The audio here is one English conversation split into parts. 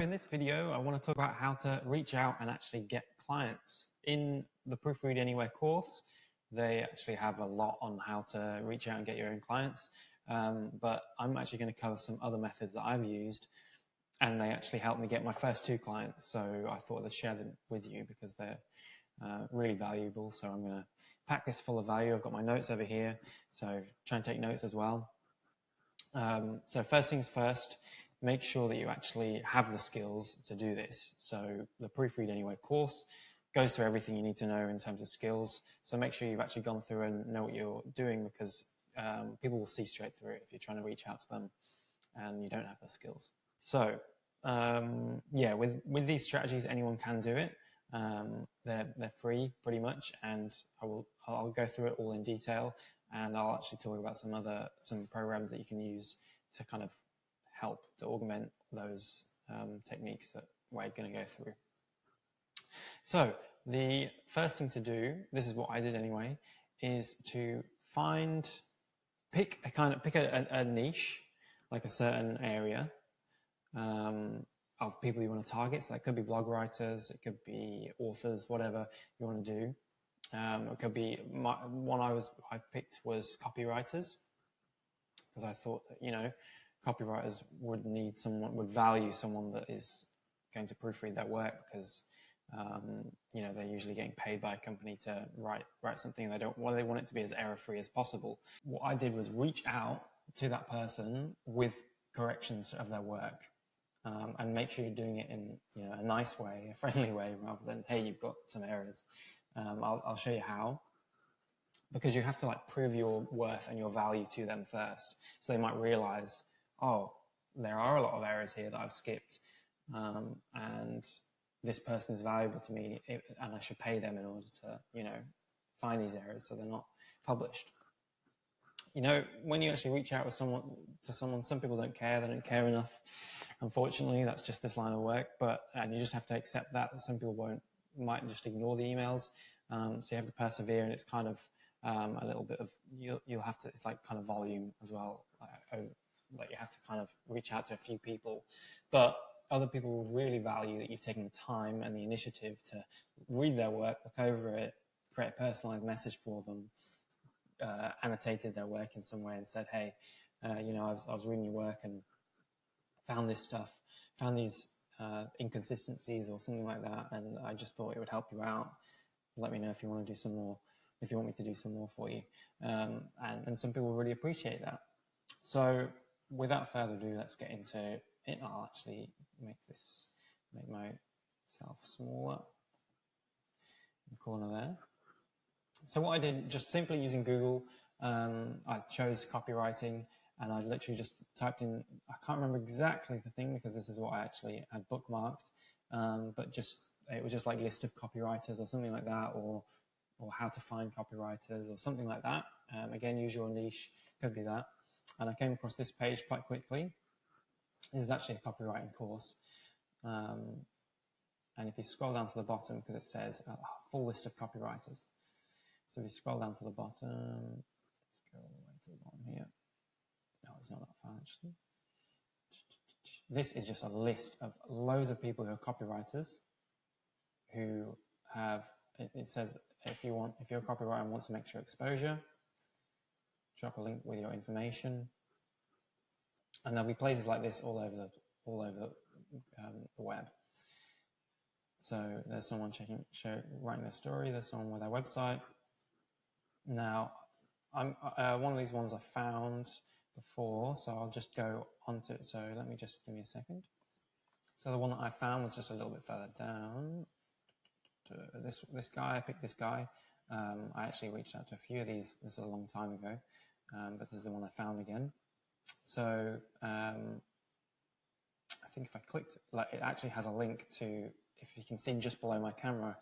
In this video, I want to talk about how to reach out and actually get clients. In the Proofread Anywhere course, they actually have a lot on how to reach out and get your own clients. But I'm actually going to cover some other methods that I've used, and they actually helped me get my first 2 clients. So I thought I'd share them with you because they're really valuable. So I'm going to pack this full of value. I've got my notes over here, so try and take notes as well. So first things first, make sure that you actually have the skills to do this. So the Proofread Anywhere course goes through everything you need to know in terms of skills. So make sure you've actually gone through and know what you're doing, because people will see straight through it if you're trying to reach out to them and you don't have the skills. So yeah, with these strategies, anyone can do it. They're free pretty much, and I'll go through it all in detail, and I'll actually talk about some programs that you can use to kind of help to augment those techniques that we're going to go through. So the first thing to do, this is what I did anyway, is to pick a niche, like a certain area of people you want to target. So that could be blog writers, it could be authors, whatever you want to do. It could be one I picked was copywriters, because I thought that, copywriters would value someone that is going to proofread their work, because they're usually getting paid by a company to write something they want it to be as error-free as possible. What I did was reach out to that person with corrections of their work, and make sure you're doing it in a nice way, a friendly way, rather than, hey, you've got some errors. I'll show you how. Because you have to prove your worth and your value to them first. So they might realize, oh, there are a lot of errors here that I've skipped, and this person is valuable to me, and I should pay them in order to, find these errors so they're not published. When you actually reach out to someone, some people don't care. They don't care enough. Unfortunately, that's just this line of work. And you just have to accept that some people might just ignore the emails. So you have to persevere, and it's kind of a little bit of you'll have to. It's like kind of volume as well. Like you have to kind of reach out to a few people, but other people will really value that you've taken the time and the initiative to read their work, look over it, create a personalized message for them, annotated their work in some way, and said, hey, I was reading your work and found this stuff, found these inconsistencies or something like that, and I just thought it would help you out. Let me know if you want to do some more, if you want me to do some more for you. And some people really appreciate that. So without further ado, let's get into it. I'll actually make myself smaller in the corner there. So what I did, just simply using Google, I chose copywriting, and I literally just typed in, I can't remember exactly the thing because this is what I actually had bookmarked, but it was just like list of copywriters or something like that, or how to find copywriters or something like that. Again, use your niche, could be that. And I came across this page quite quickly. This is actually a copywriting course. And if you scroll down to the bottom, because it says a full list of copywriters. So if you scroll down to the bottom, let's go all the way to the bottom here. No, it's not that far actually. This is just a list of loads of people who are copywriters who have, it says if you're a copywriter and want some extra exposure, drop a link with your information. And there'll be places like this all over the web. So there's someone writing their story. There's someone with their website. Now, one of these ones I found before, so I'll just go onto it. So give me a second. So the one that I found was just a little bit further down. This guy, I picked this guy. I actually reached out to a few of these. This is a long time ago, but this is the one I found again. So I think if I clicked, it actually has a link to, if you can see just below my camera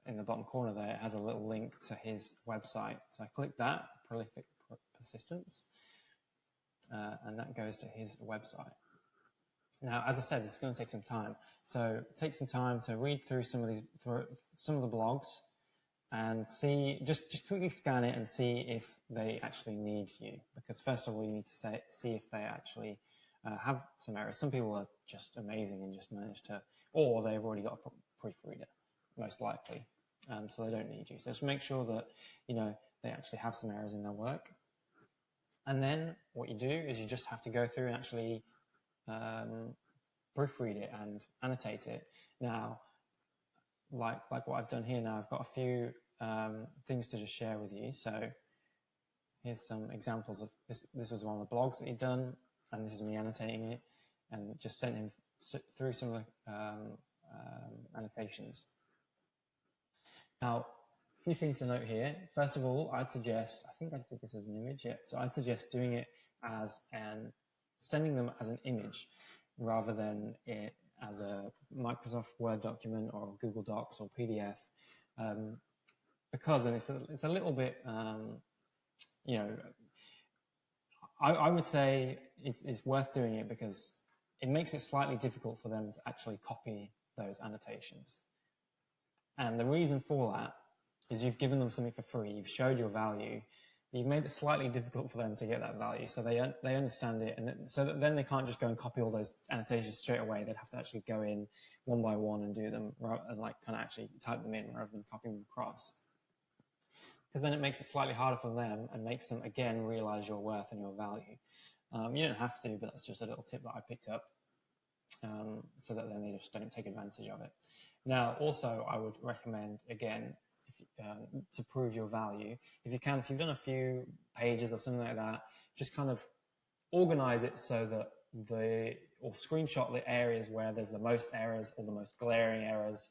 in the bottom corner there, it has a little link to his website. So I clicked that, Prolific Persistence, and that goes to his website. Now, as I said, this is going to take some time. So take some time to read through some of the blogs, and just quickly scan it and see if they actually need you. Because first of all, you need to see if they actually have some errors. Some people are just amazing and just manage to, or they've already got a proofreader, most likely, so they don't need you. So just make sure that they actually have some errors in their work. And then what you do is you just have to go through and actually proofread it and annotate it. Now, like what I've done here now, I've got a few things to just share with you. So here's some examples of this. This was one of the blogs that he'd done, and this is me annotating it, and just sent him through some of the annotations. Now, a few things to note here. First of all, I'd suggest, I think I did this as an image, yeah. So I'd suggest doing it as sending them as an image rather than it as a Microsoft Word document or Google Docs or PDF, because it's a little bit, I would say it's worth doing it because it makes it slightly difficult for them to actually copy those annotations. And the reason for that is you've given them something for free, you've showed your value, you've made it slightly difficult for them to get that value, so they understand it, and so that then they can't just go and copy all those annotations straight away. They'd have to actually go in one by one and do them, and like kind of actually type them in rather than copying them across. Because then it makes it slightly harder for them and makes them again realize your worth and your value. You don't have to, but that's just a little tip that I picked up, so that then they just don't take advantage of it. Now, also, I would recommend, again, to prove your value, if you've done a few pages or something like that, just kind of organize it so that or screenshot the areas where there's the most errors or the most glaring errors,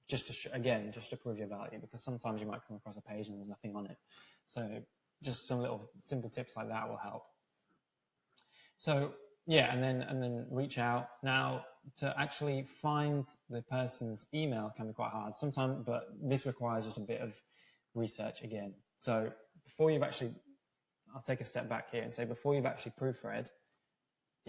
just to prove your value, because sometimes you might come across a page and there's nothing on it. So just some little simple tips like that will help. So yeah, and then reach out. Now, to actually find the person's email can be quite hard sometimes, but this requires just a bit of research again. So before you've actually, I'll take a step back here and say, before you've actually proofread,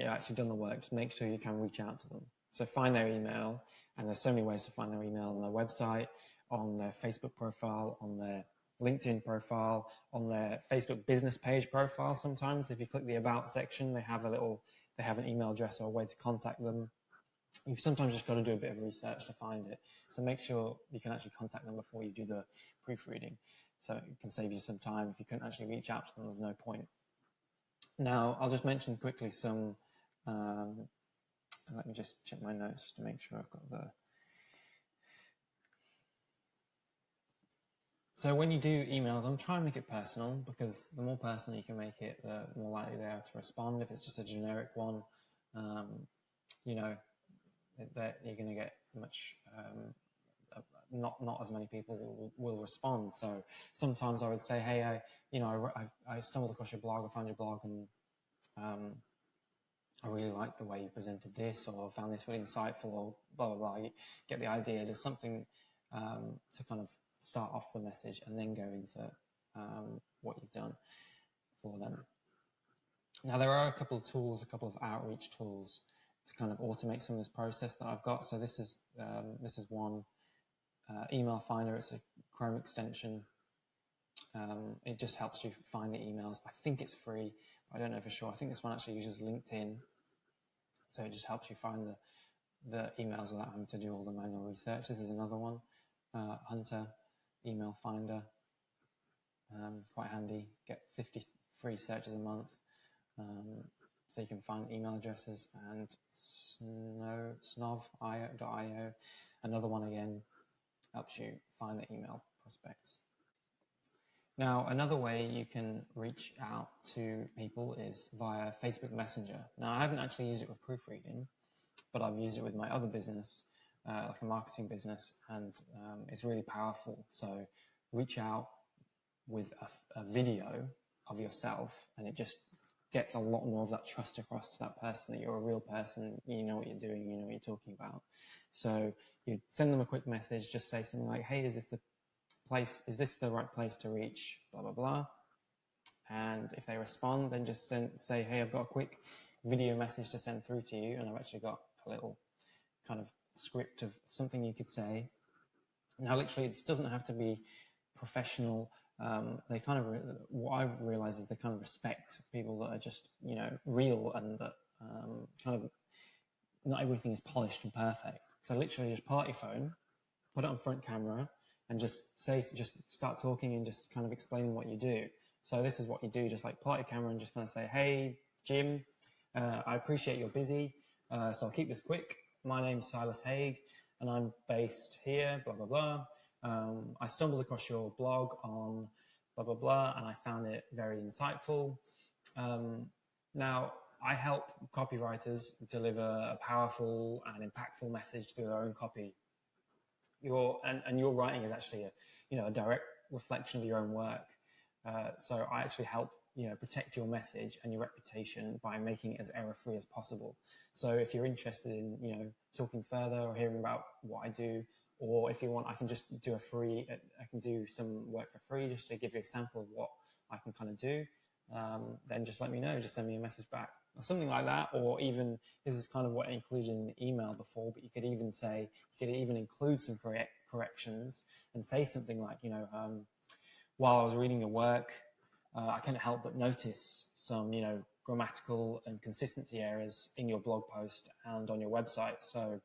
actually done the work, just make sure you can reach out to them. So find their email, and there's so many ways to find their email on their website, on their Facebook profile, on their LinkedIn profile, on their Facebook business page profile. Sometimes if you click the About section, they have an email address or a way to contact them. You've sometimes just got to do a bit of research to find it. So make sure you can actually contact them before you do the proofreading. So it can save you some time. If you couldn't actually reach out to them, there's no point. Now, I'll just mention quickly some, let me just check my notes just to make sure I've got the... So when you do email them, try and make it personal, because the more personal you can make it, the more likely they are to respond. If it's just a generic one, that you're going to get much, not as many people will respond. So sometimes I would say, hey, I stumbled across your blog, I found your blog, and I really like the way you presented this, or found this really insightful, or blah, blah, blah. You get the idea. There's something to kind of start off the message and then go into what you've done for them. Now, there are a couple of outreach tools to kind of automate some of this process that I've got. So this is one, Email Finder. It's a Chrome extension. It just helps you find the emails. I think it's free, but I don't know for sure. I think this one actually uses LinkedIn. So it just helps you find the emails without having to do all the manual research. This is another one, Hunter Email Finder. Quite handy. Get 50 free searches a month. So you can find email addresses, and snov.io. Another one again helps you find the email prospects. Now, another way you can reach out to people is via Facebook Messenger. Now, I haven't actually used it with proofreading, but I've used it with my other business, like a marketing business, and it's really powerful. So reach out with a video of yourself, and it just gets a lot more of that trust across to that person, that you're a real person, you know what you're doing, you know what you're talking about. So you send them a quick message, just say something like, hey, is this the right place to reach, blah, blah, blah. And if they respond, then just say, hey, I've got a quick video message to send through to you, and I've actually got a little kind of script of something you could say. Now, literally, it doesn't have to be professional they kind of, what I've realized is they kind of respect people that are just, real, and that kind of not everything is polished and perfect. So literally just pull out your phone, put it on front camera, and just start talking and just kind of explaining what you do. So this is what you do, just like pull out your camera and just kind of say, hey, Jim, I appreciate you're busy, so I'll keep this quick. My name's Silas Haig, and I'm based here, blah, blah, blah. I stumbled across your blog on blah, blah, blah, and I found it very insightful. Now, I help copywriters deliver a powerful and impactful message through their own copy. Your writing is actually a direct reflection of your own work. So I actually help protect your message and your reputation by making it as error-free as possible. So if you're interested in talking further or hearing about what I do, or if you want, I can just do I can do some work for free just to give you a sample of what I can kind of do. Then just let me know, just send me a message back or something like that. Or even, this is kind of what I included in the email before, but you could even include some corrections and say something like, while I was reading your work, I couldn't help but notice some, grammatical and consistency errors in your blog post and on your website. So,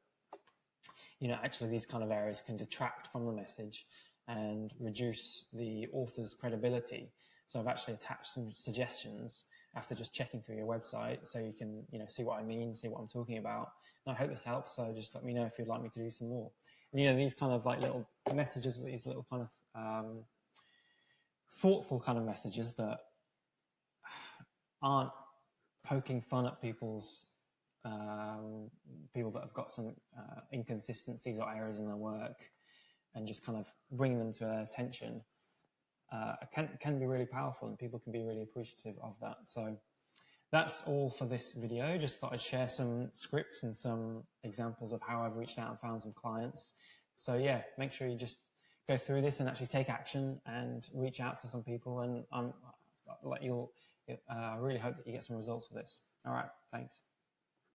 actually these kind of errors can detract from the message and reduce the author's credibility. So I've actually attached some suggestions after just checking through your website, so you can, see what I mean, see what I'm talking about. And I hope this helps. So just let me know if you'd like me to do some more. And these kind of like little messages, these little kind of thoughtful kind of messages that aren't poking fun at people that have got some inconsistencies or errors in their work, and just kind of bringing them to their attention, can be really powerful, and people can be really appreciative of that. So that's all for this video. Just thought I'd share some scripts and some examples of how I've reached out and found some clients. So yeah, make sure you just go through this and actually take action and reach out to some people, and I really hope that you get some results with this. All right, thanks.